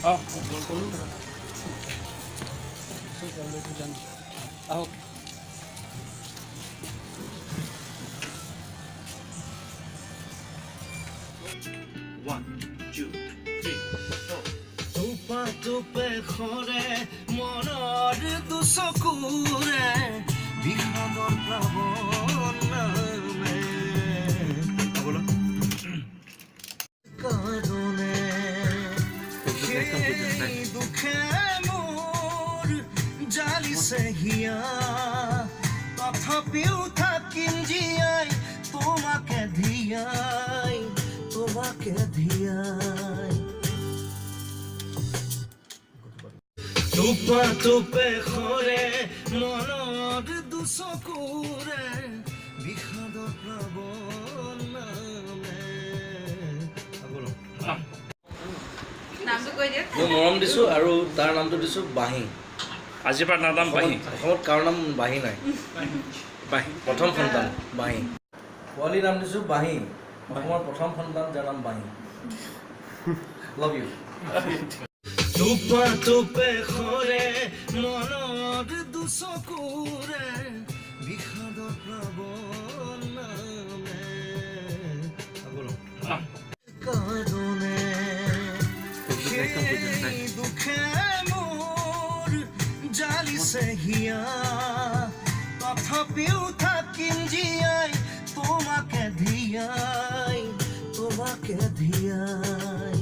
আহক টোপা টোপে খৰে মনৰ দুচকুৰে বিষাদৰ প্লাৱন নামে কাৰণে সেই দুখে মোৰ জালিছে হিয়া তথাপিও থাকিম জীয়াই তোমাকে ধিয়াই টোপা টোপে খৰে মনৰ দুচকুৰে বিষাদৰ প্লাৱন নামে মই মৰম দিছোঁ আৰু তাৰ নামটো দিছোঁ বাঁহী। আজিৰ পৰা নাম বাঁহী। অসমত কাৰো নাম বাঁহী নাই। বাঁহী প্ৰথম সন্তান বাঁহী। পোৱালীৰ নাম দিছোঁ বাঁহী। অসমৰ প্ৰথম সন্তান যাৰ নাম বাঁহী। Love you. টোপা টোপে খৰে মনৰ দুচকুৰে বিষাদৰ প্লাৱন নামে কাৰণে সেই দুখে মোৰ জালিছে হিয়া তথাপিও থাকিম জীয়াই তোমাকে ধিয়াই